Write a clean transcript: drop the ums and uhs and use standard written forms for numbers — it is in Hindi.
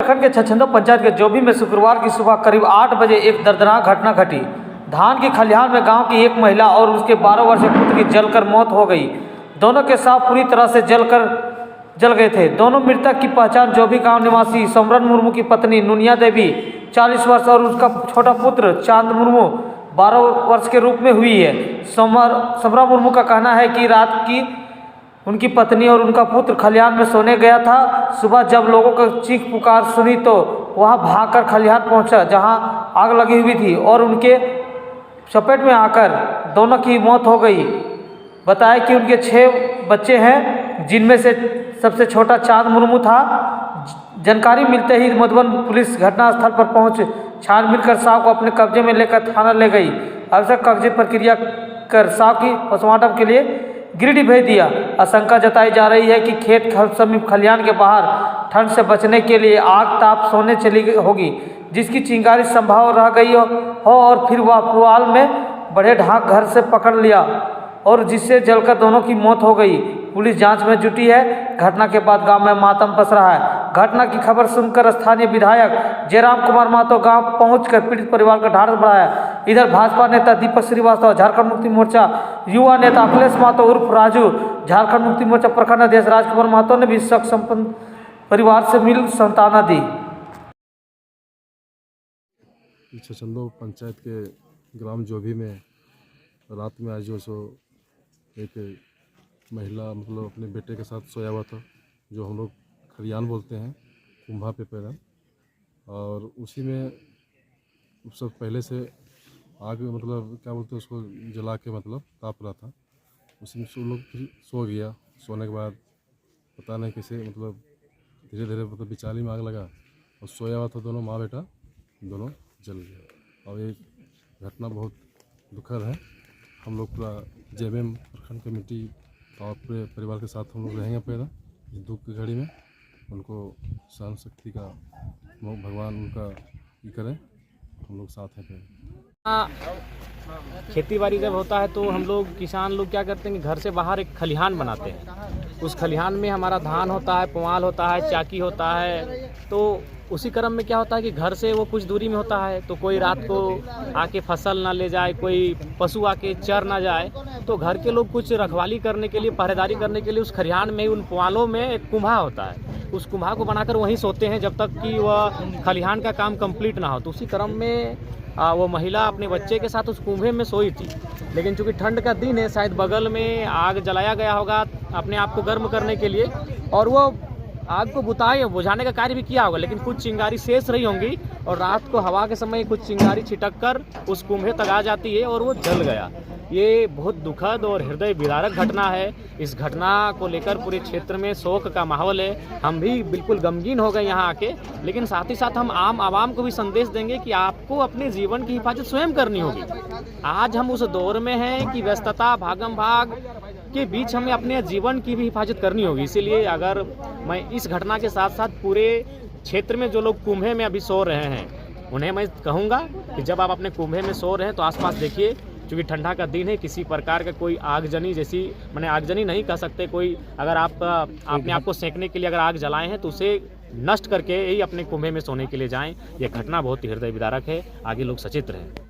उत्तराखंड के छछंदो पंचायत के जोभी में शुक्रवार की सुबह करीब 8 बजे एक दर्दनाक घटना घटी। धान की खलिहान में गांव की एक महिला और उसके 12 वर्षीय पुत्र की जलकर मौत हो गई। दोनों के शव पूरी तरह से जल गए थे। दोनों मृतक की पहचान जोभी गांव निवासी सोमरन मुर्मू की पत्नी नुनिया देवी 40 वर्ष और उसका छोटा पुत्र चांद मुर्मू 12 वर्ष के रूप में हुई है। सोमरा मुर्मू का कहना है कि रात की उनकी पत्नी और उनका पुत्र खलिहान में सोने गया था। सुबह जब लोगों को चीख पुकार सुनी तो वह भागकर खलिहान पहुंचा जहां आग लगी हुई थी और उनके चपेट में आकर दोनों की मौत हो गई। बताया कि उनके 6 बच्चे हैं, जिनमें से सबसे छोटा चांद मुर्मू था। जानकारी मिलते ही मधुबन पुलिस घटनास्थल पर पहुंच छानबीन कर शव को अपने कब्जे में लेकर थाना ले गई। आवश्यक कागजी प्रक्रिया कर शव की पोस्टमार्टम के लिए गिरिडीह भेज दिया। आशंका जताई जा रही है कि खेत समीप खलिहान के बाहर ठंड से बचने के लिए आग ताप सोने चली होगी, जिसकी चिंगारी संभव रह गई हो और फिर वह पुआल में बड़े ढाक घर से पकड़ लिया और जिससे जलकर दोनों की मौत हो गई। पुलिस जांच में जुटी है। घटना के बाद गांव में मातम पस रहा है। घटना की खबर सुनकर स्थानीय विधायक जयराम कुमार महतो गांव पहुंचकर पीड़ित परिवार का ढाढ़स बढ़ाया। इधर भाजपा नेता दीपक श्रीवास्तव, झारखंड मुक्ति मोर्चा युवा नेता अखिलेश महतो उर्फ राजू, झारखंड मुक्ति मोर्चा प्रखंड अध्यक्ष राजकुमार महतो ने भी शोक संपन्न परिवार से मिल सांत्वना दी। छछंदो पंचायत के ग्राम जोभी में रात में आज जो सो एक महिला मतलब अपने बेटे के साथ सोया हुआ था, जो हम लोग खलिहान बोलते हैं, कुंभा पे पैदा। और उसी में सब पहले से आग मतलब क्या बोलते हैं उसको जला के मतलब ताप रहा था। उसी में लोग फिर सो गया। सोने के बाद पता नहीं कैसे मतलब धीरे धीरे मतलब बिचाली में आग लगा और सोया हुआ था दोनों माँ बेटा, दोनों जल गया। और ये घटना बहुत दुखद है। हम लोग पूरा जेएमएम प्रखंड कमेटी और पूरे परिवार के साथ हम लोग रहेंगे पैदा इस दुख की घड़ी में। उनको सहन शक्ति का भगवान उनका ये करें, हम लोग साथ हैं पैदा। खेती बाड़ी जब होता है तो हम लोग किसान लोग क्या करते हैं कि घर से बाहर एक खलिहान बनाते हैं। उस खलिहान में हमारा धान होता है, पुआल होता है, चाकी होता है। तो उसी क्रम में क्या होता है कि घर से वो कुछ दूरी में होता है, तो कोई रात को आके फसल ना ले जाए, कोई पशु आके चर ना जाए, तो घर के लोग कुछ रखवाली करने के लिए, पहरेदारी करने के लिए उस खलिहान में उन पुआलों में एक कुम्भा होता है। उस कुम्भा को बनाकर वहीं सोते हैं जब तक कि वह खलिहान का काम कंप्लीट ना हो। तो उसी क्रम में वो महिला अपने बच्चे के साथ उस कुम्भे में सोई थी। लेकिन चूंकि ठंड का दिन है, शायद बगल में आग जलाया गया होगा अपने आप को गर्म करने के लिए, और वो आग को बुझाने का कार्य भी किया होगा, लेकिन कुछ चिंगारी शेष रही होंगी और रात को हवा के समय कुछ चिंगारी छिटक कर उस कुम्भे तक आ जाती है और वो जल गया। ये बहुत दुखद और हृदय विदारक घटना है। इस घटना को लेकर पूरे क्षेत्र में शोक का माहौल है। हम भी बिल्कुल गमगीन हो गए यहाँ आके, लेकिन साथ ही साथ हम आम आवाम को भी संदेश देंगे कि आपको अपने जीवन की हिफाजत स्वयं करनी होगी। आज हम उस दौर में हैं कि व्यस्तता, भागम भाग के बीच हमें अपने जीवन की भी हिफाजत करनी होगी। इसीलिए अगर मैं इस घटना के साथ साथ पूरे क्षेत्र में जो लोग कुम्भे में अभी सो रहे हैं, उन्हें मैं कहूँगा कि जब आप अपने कुम्भे में सो रहे हैं तो आसपास देखिए, क्योंकि ठंडा का दिन है, किसी प्रकार का कोई आगजनी जैसी, मैंने आगजनी नहीं कह सकते, कोई अगर आप अपने आप को सेंकने के लिए अगर आग जलाए हैं तो उसे नष्ट करके ही अपने कुम्भे में सोने के लिए जाएं। यह घटना बहुत ही हृदय विदारक है। आगे लोग सचेत रहें।